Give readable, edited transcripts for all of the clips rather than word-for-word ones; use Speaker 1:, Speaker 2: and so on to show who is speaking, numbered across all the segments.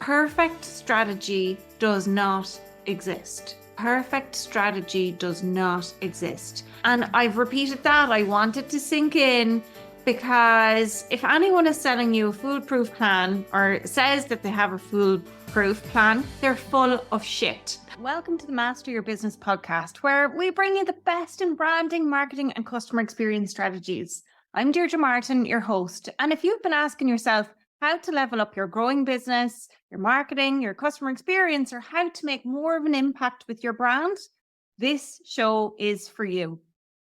Speaker 1: Perfect strategy does not exist. Perfect strategy does not exist. And I've repeated that. I want it to sink in, because if anyone is selling you a foolproof plan or says that they have a foolproof plan, they're full of shit. Welcome to the Master Your Business podcast, where we bring you the best in branding, marketing, and customer experience strategies. I'm Deirdre Martin, your host. And if you've been asking yourself how to level up your growing business, your marketing, your customer experience, or how to make more of an impact with your brand, this show is for you.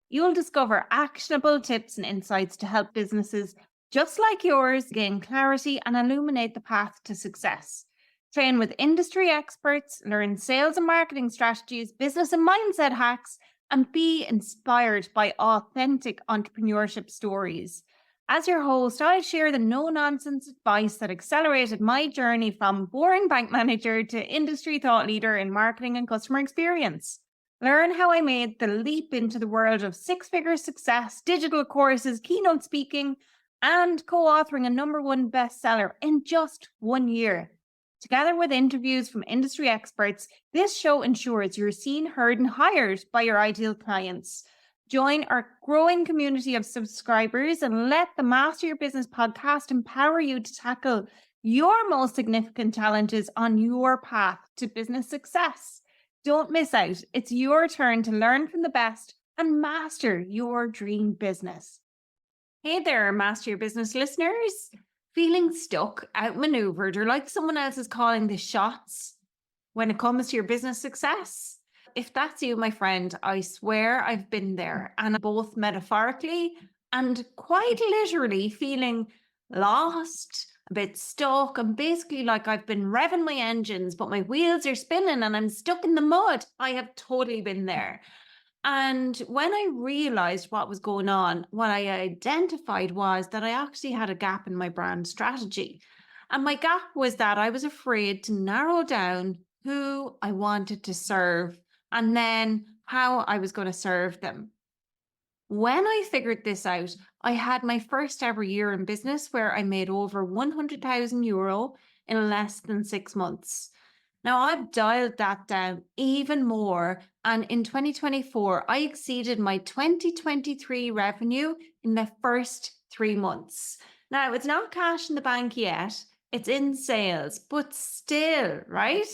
Speaker 1: You'll discover actionable tips and insights to help businesses just like yours gain clarity and illuminate the path to success. Train with industry experts, learn sales and marketing strategies, business and mindset hacks, and be inspired by authentic entrepreneurship stories. As your host, I share the no-nonsense advice that accelerated my journey from boring bank manager to industry thought leader in marketing and customer experience. Learn how I made the leap into the world of six-figure success, digital courses, keynote speaking, and co-authoring a #1 bestseller in just 1 year. Together with interviews from industry experts, this show ensures you're seen, heard, and hired by your ideal clients. Join our growing community of subscribers and let the Master Your Business podcast empower you to tackle your most significant challenges on your path to business success. Don't miss out. It's your turn to learn from the best and master your dream business. Hey there, Master Your Business listeners. Feeling stuck, outmaneuvered, or like someone else is calling the shots when it comes to your business success? If that's you, my friend, I swear I've been there, and both metaphorically and quite literally feeling lost, a bit stuck, and basically like I've been revving my engines, but my wheels are spinning and I'm stuck in the mud. I have totally been there. And when I realized what was going on, what I identified was that I actually had a gap in my brand strategy. And my gap was that I was afraid to narrow down who I wanted to serve and then how I was going to serve them. When I figured this out, I had my first ever year in business where I made over €100,000 in less than 6 months. Now I've dialed that down even more, and in 2024, I exceeded my 2023 revenue in the first 3 months. Now it's not cash in the bank yet, it's in sales, but still, right?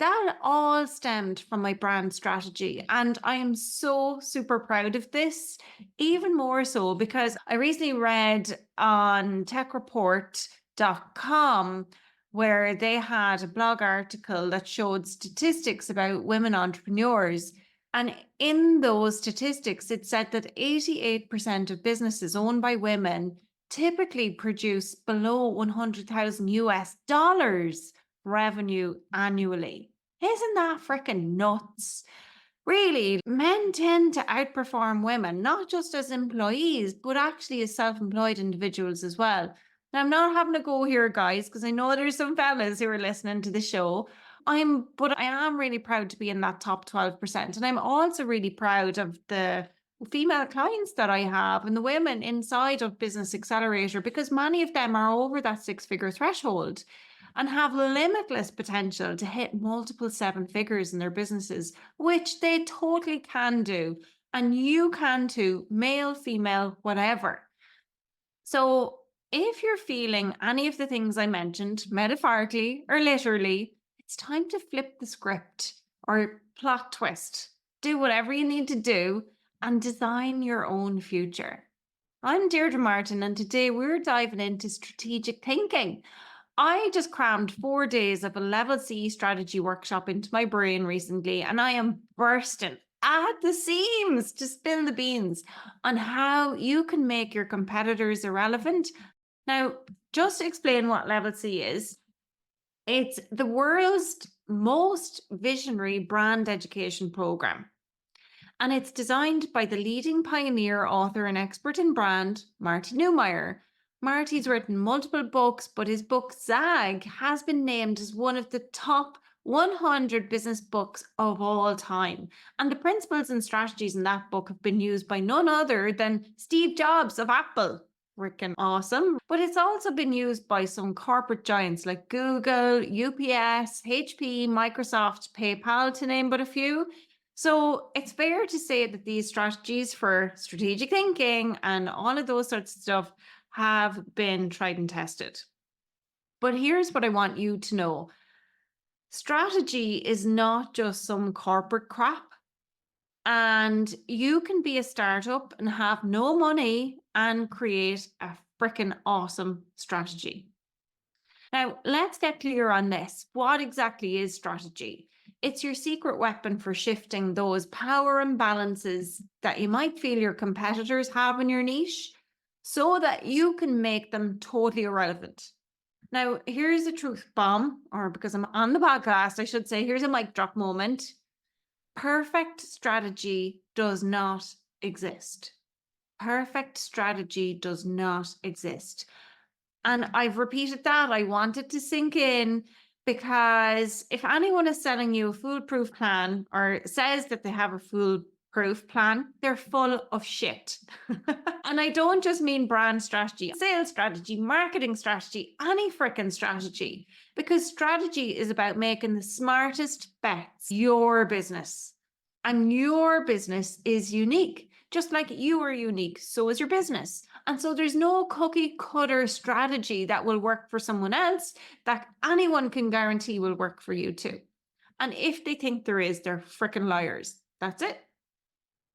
Speaker 1: That all stemmed from my brand strategy, and I am so super proud of this, even more so because I recently read on techreport.com where they had a blog article that showed statistics about women entrepreneurs. And in those statistics, it said that 88% of businesses owned by women typically produce below $100,000 revenue annually. Isn't that freaking nuts? Really, men tend to outperform women, not just as employees, but actually as self-employed individuals as well. Now, I'm not having a go here, guys, because I know there's some fellas who are listening to the show. But I am really proud to be in that top 12%. And I'm also really proud of the female clients that I have and the women inside of Business Accelerator, because many of them are over that 6-figure threshold and have limitless potential to hit multiple 7 figures in their businesses, which they totally can do. And you can too, male, female, whatever. So if you're feeling any of the things I mentioned, metaphorically or literally, it's time to flip the script or plot twist. Do whatever you need to do and design your own future. I'm Deirdre Martin, and today we're diving into strategic thinking. I just crammed 4 days of a level C strategy workshop into my brain recently, and I am bursting at the seams to spill the beans on how you can make your competitors irrelevant. Now, just to explain what level C is, it's the world's most visionary brand education program. And it's designed by the leading pioneer, author, and expert in brand, Marty Neumeier. Marty's written multiple books, but his book Zag has been named as one of the top 100 business books of all time. And the principles and strategies in that book have been used by none other than Steve Jobs of Apple. freaking awesome. But it's also been used by some corporate giants like Google, UPS, HP, Microsoft, PayPal, to name but a few. So it's fair to say that these strategies for strategic thinking and all of those sorts of stuff have been tried and tested. But here's what I want you to know. Strategy is not just some corporate crap. And you can be a startup and have no money and create a freaking awesome strategy. Now, let's get clear on this. What exactly is strategy? It's your secret weapon for shifting those power imbalances that you might feel your competitors have in your niche so that you can make them totally irrelevant. Now, here's a truth bomb, or because I'm on the podcast, I should say, here's a mic drop moment. Perfect strategy does not exist. Perfect strategy does not exist. And I've repeated that. I want it to sink in because if anyone is selling you a foolproof plan or says that they have a foolproof plan, they're full of shit. And I don't just mean brand strategy, sales strategy, marketing strategy, any freaking strategy, because strategy is about making the smartest bets your business. And your business is unique. Just like you are unique, so is your business. And so there's no cookie cutter strategy that will work for someone else that anyone can guarantee will work for you too. And if they think there is, they're freaking liars. That's it.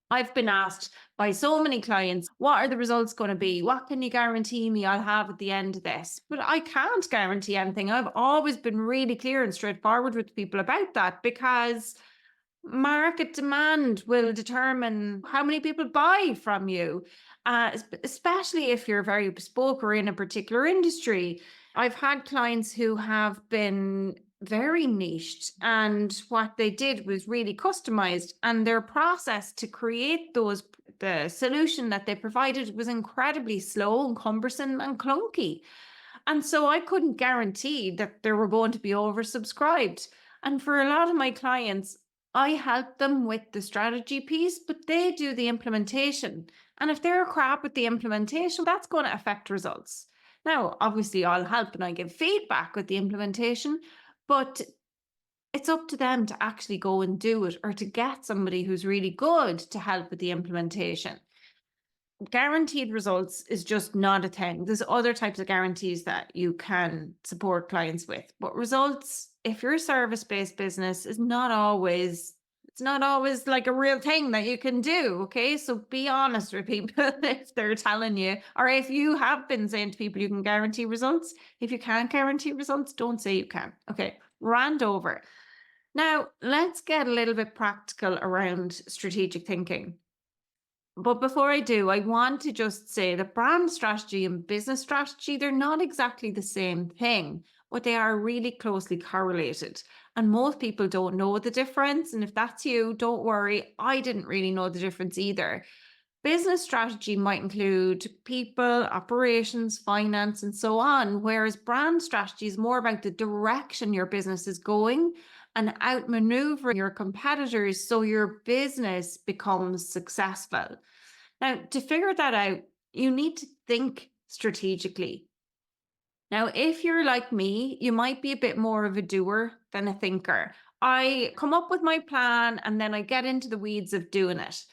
Speaker 1: I've been asked by so many clients, what are the results going to be? What can you guarantee me I'll have at the end of this? But I can't guarantee anything. I've always been really clear and straightforward with people about that because market demand will determine how many people buy from you, especially if you're very bespoke or in a particular industry. I've had clients who have been very niched, and what they did was really customized, and their process to create the solution that they provided was incredibly slow and cumbersome and clunky. And so I couldn't guarantee that they were going to be oversubscribed. And for a lot of my clients, I help them with the strategy piece, but they do the implementation. And if they're crap with the implementation, that's going to affect results. Now, obviously, I'll help and I give feedback with the implementation, but it's up to them to actually go and do it or to get somebody who's really good to help with the implementation. Guaranteed results is just not a thing. There's other types of guarantees that you can support clients with, but results, if you're a service-based business, is not always, it's not always like a real thing that you can do. Okay. So be honest with people if they're telling you, or if you have been saying to people you can guarantee results. If you can't guarantee results, don't say you can. Okay. Rant over. Now let's get a little bit practical around strategic thinking. But before I do, I want to just say that brand strategy and business strategy, they're not exactly the same thing, but they are really closely correlated. And most people don't know the difference. And if that's you, don't worry. I didn't really know the difference either. Business strategy might include people, operations, finance, and so on, whereas brand strategy is more about the direction your business is going and outmaneuvering your competitors so your business becomes successful. Now, to figure that out, you need to think strategically. Now, if you're like me, you might be a bit more of a doer than a thinker. I come up with my plan and then I get into the weeds of doing it.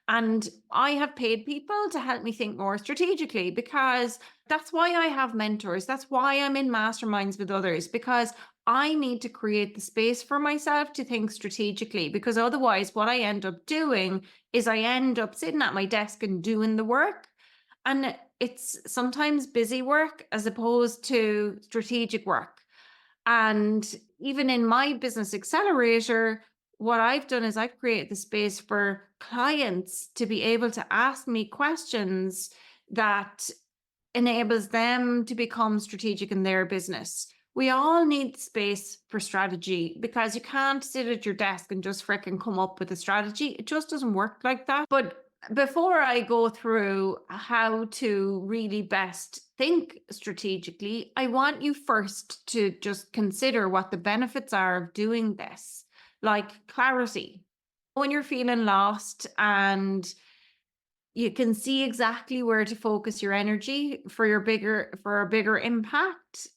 Speaker 1: And I have paid people to help me think more strategically because that's why I have mentors. That's why I'm in masterminds with others, because I need to create the space for myself to think strategically. Because otherwise, what I end up doing is I end up sitting at my desk and doing the work. And it's sometimes busy work as opposed to strategic work. And even in my business accelerator, what I've done is I've created the space for clients to be able to ask me questions that enables them to become strategic in their business. We all need space for strategy because you can't sit at your desk and just freaking come up with a strategy. It just doesn't work like that. But before I go through how to really best think strategically, I want you first to just consider what the benefits are of doing this, like clarity. When you're feeling lost and You can see exactly where to focus your energy for a bigger impact.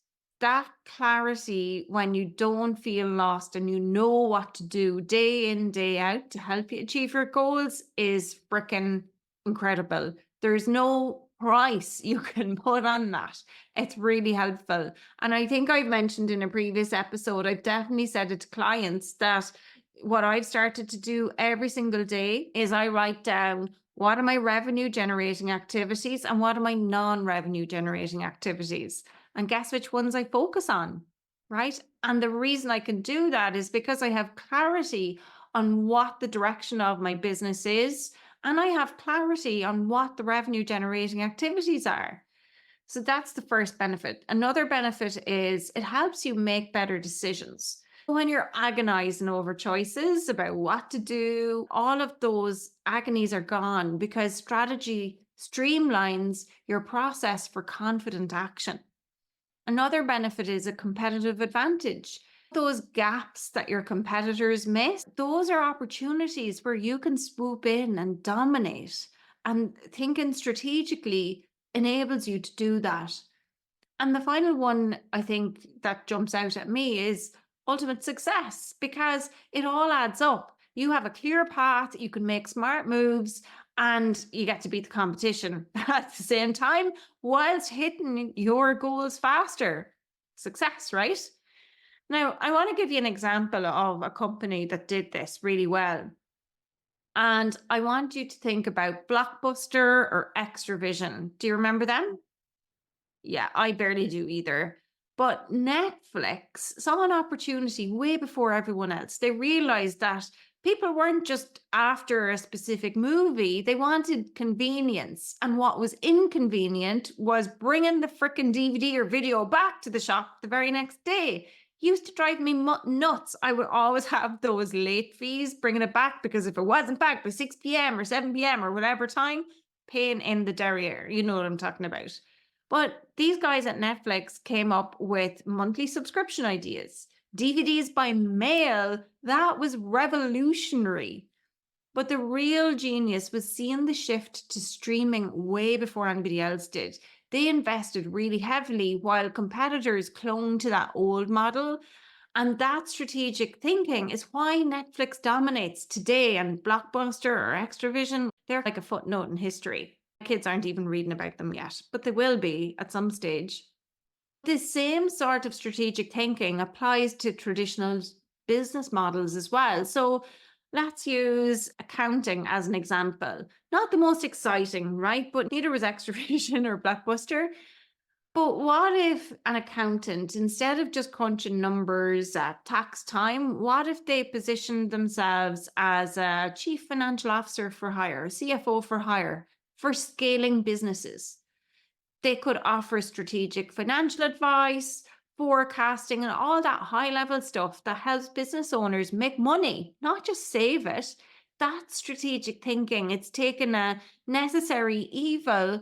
Speaker 1: That clarity, when you don't feel lost and you know what to do day in, day out to help you achieve your goals, is freaking incredible. There's no price you can put on that. It's really helpful. And I think I've mentioned in a previous episode, I've definitely said it to clients that what I've started to do every single day is I write down what are my revenue generating activities and what are my non revenue generating activities. And guess which ones I focus on, right? And the reason I can do that is because I have clarity on what the direction of my business is. And I have clarity on what the revenue generating activities are. So that's the first benefit. Another benefit is it helps you make better decisions. When you're agonizing over choices about what to do, all of those agonies are gone because strategy streamlines your process for confident action. Another benefit is a competitive advantage. Those gaps that your competitors miss, those are opportunities where you can swoop in and dominate. And thinking strategically enables you to do that. And the final one I think that jumps out at me is ultimate success because it all adds up. You have a clear path, you can make smart moves, and you get to beat the competition at the same time whilst hitting your goals faster. Success, right? Now, I want to give you an example of a company that did this really well. And I want you to think about Blockbuster or Extravision. Do you remember them? Yeah, I barely do either. But Netflix saw an opportunity way before everyone else. They realized that people weren't just after a specific movie, they wanted convenience. And what was inconvenient was bringing the freaking DVD or video back to the shop the very next day. Used to drive me nuts. I would always have those late fees bringing it back because if it wasn't back by 6 p.m. or 7 p.m. or whatever time, pain in the derriere. You know what I'm talking about. But these guys at Netflix came up with monthly subscription ideas. DVDs by mail, that was revolutionary. But the real genius was seeing the shift to streaming way before anybody else did. They invested really heavily while competitors clung to that old model. And that strategic thinking is why Netflix dominates today, and Blockbuster or Extravision, they're like a footnote in history. Kids aren't even reading about them yet, but they will be at some stage. The same sort of strategic thinking applies to traditional business models as well. So let's use accounting as an example. Not the most exciting, right? But neither was Extravision or Blockbuster. But what if an accountant, instead of just crunching numbers at tax time, what if they positioned themselves as a chief financial officer for hire, CFO for hire, for scaling businesses? They could offer strategic financial advice, forecasting, and all that high level stuff that helps business owners make money, not just save it. That's strategic thinking. It's taken a necessary evil,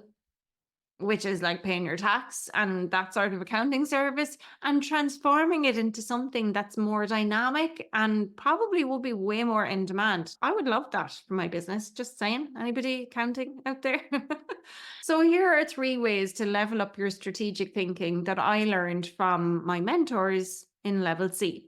Speaker 1: which is like paying your tax and that sort of accounting service, and transforming it into something that's more dynamic and probably will be way more in demand. I would love that for my business. Just saying. Anybody accounting out there? So here are three ways to level up your strategic thinking that I learned from my mentors in level C.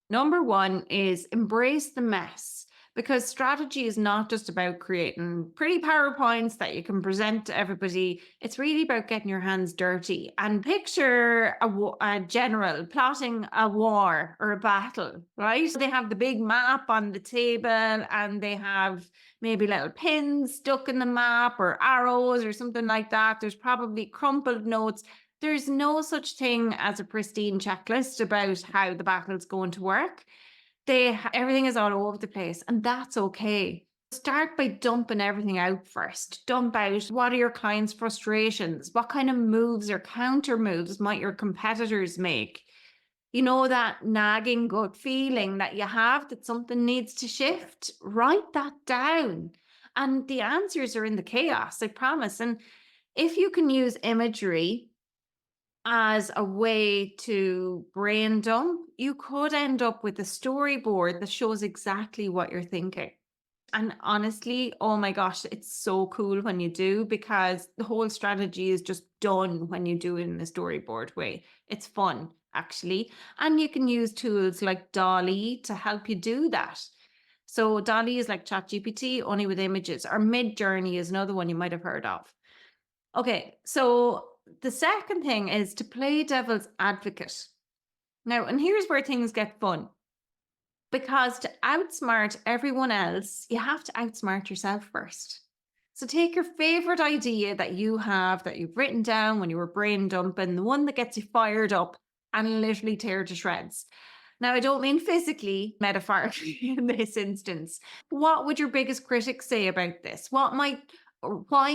Speaker 1: Number one is embrace the mess, because strategy is not just about creating pretty PowerPoints that you can present to everybody. It's really about getting your hands dirty and picture a general plotting a war or a battle, right? They have the big map on the table and they have maybe little pins stuck in the map or arrows or something like that. There's probably crumpled notes. There's no such thing as a pristine checklist about how the battle's going to work. Everything is all over the place, and that's okay. Start by dumping everything out first. Dump out what are your clients' frustrations? What kind of moves or counter moves might your competitors make? You know, that nagging gut feeling that you have that something needs to shift? Write that down. And the answers are in the chaos, I promise. And if you can use imagery as a way to brain dump, you could end up with a storyboard that shows exactly what you're thinking. And honestly, oh my gosh, it's so cool when you do, because the whole strategy is just done when you do it in the storyboard way. It's fun, actually. And you can use tools like Dolly to help you do that. So Dolly is like ChatGPT, only with images, or Midjourney is another one you might have heard of. Okay, so the second thing is to play devil's advocate. Now, and here's where things get fun. Because to outsmart everyone else, you have to outsmart yourself first. So take your favorite idea that you have, that you've written down when you were brain dumping, the one that gets you fired up, and literally tear to shreds. Now, I don't mean physically, metaphorically in this instance. What would your biggest critic say about this? Why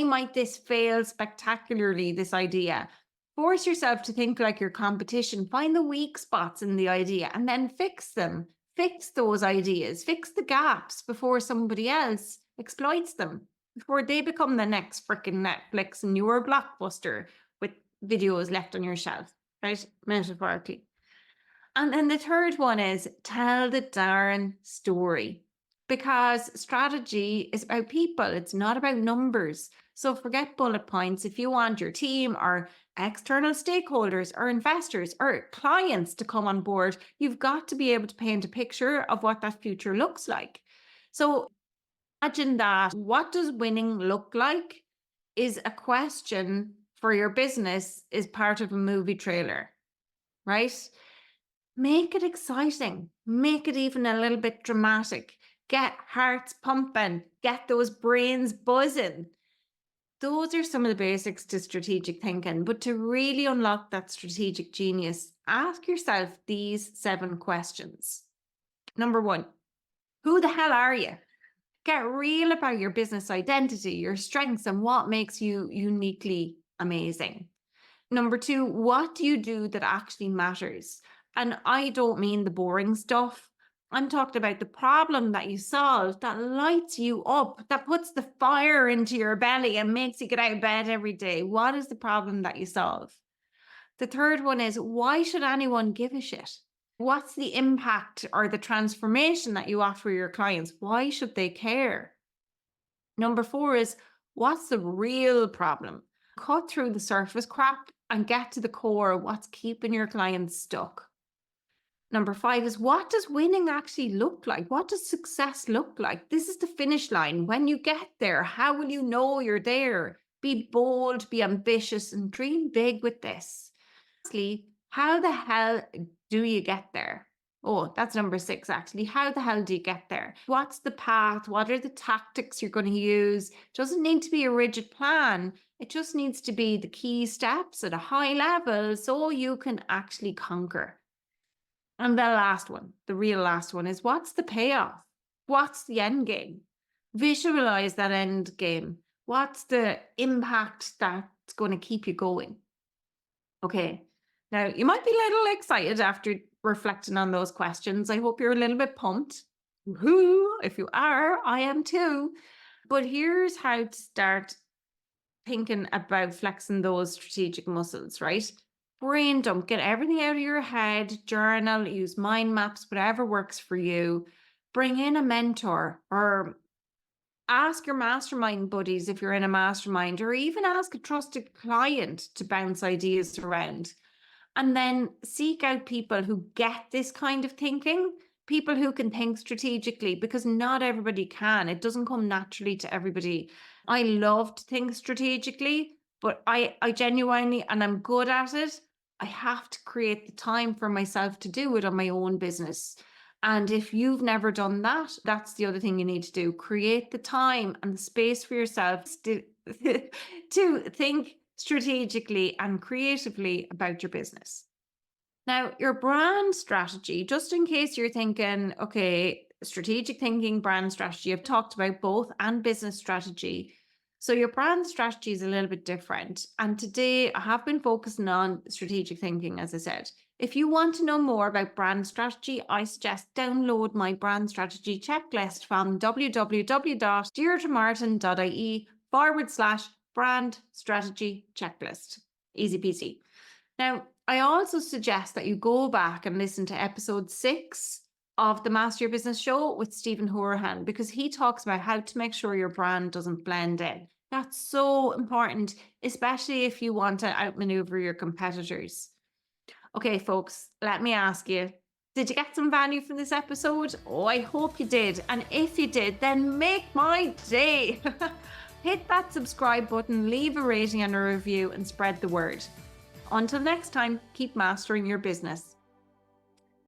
Speaker 1: might this fail spectacularly, this idea? Force yourself to think like your competition. Find the weak spots in the idea and then fix them. Fix those ideas, fix the gaps before somebody else exploits them, before they become the next freaking Netflix and your blockbuster with videos left on your shelf, right? Metaphorically. And then the third one is tell the darn story, because strategy is about people. It's not about numbers. So forget bullet points. If you want your team or external stakeholders or investors or clients to come on board, you've got to be able to paint a picture of what that future looks like. So imagine that what does winning look like is a question for your business, is part of a movie trailer, right? Make it exciting. Make it even a little bit dramatic. Get hearts pumping. Get those brains buzzing. Those are some of the basics to strategic thinking. But to really unlock that strategic genius, ask yourself these 7 questions. Number 1, who the hell are you? Get real about your business identity, your strengths, and what makes you uniquely amazing. Number 2, what do you do that actually matters? And I don't mean the boring stuff. I'm talking about the problem that you solve that lights you up, that puts the fire into your belly and makes you get out of bed every day. What is the problem that you solve? The third one is, why should anyone give a shit? What's the impact or the transformation that you offer your clients? Why should they care? Number 4 is, what's the real problem? Cut through the surface crap and get to the core of what's keeping your clients stuck. Number 5 is, what does winning actually look like? What does success look like? This is the finish line. When you get there, how will you know you're there? Be bold, be ambitious, and dream big with this. Lastly, how the hell do you get there? Oh, that's number 6, actually. How the hell do you get there? What's the path? What are the tactics you're going to use? It doesn't need to be a rigid plan. It just needs to be the key steps at a high level so you can actually conquer. And the last one, the real last one, is, what's the payoff? What's the end game? Visualize that end game. What's the impact that's going to keep you going? Okay. Now, you might be a little excited after reflecting on those questions. I hope you're a little bit pumped. Woohoo! If you are, I am too. But here's how to start thinking about flexing those strategic muscles, right? Brain dump, get everything out of your head, journal, use mind maps, whatever works for you. Bring in a mentor, or ask your mastermind buddies if you're in a mastermind, or even ask a trusted client to bounce ideas around. And then seek out people who get this kind of thinking, people who can think strategically, because not everybody can. It doesn't come naturally to everybody. I love to think strategically, but I genuinely, and I'm good at it, I have to create the time for myself to do it on my own business. And if you've never done that, that's the other thing you need to do. Create the time and the space for yourself to think strategically and creatively about your business. Now, your brand strategy, just in case you're thinking, okay, strategic thinking, brand strategy, I've talked about both, and business strategy. So your brand strategy is a little bit different. And today I have been focusing on strategic thinking, as I said. If you want to know more about brand strategy, I suggest download my brand strategy checklist from www.deirdremartin.ie/brand strategy checklist. Easy peasy. Now, I also suggest that you go back and listen to episode 6 of the Master Your Business show with Stephen Horahan, because he talks about how to make sure your brand doesn't blend in. That's so important, especially if you want to outmaneuver your competitors. Okay, folks, let me ask you, did you get some value from this episode? Oh, I hope you did. And if you did, then make my day. Hit that subscribe button, leave a rating and a review, and spread the word. Until next time, keep mastering your business.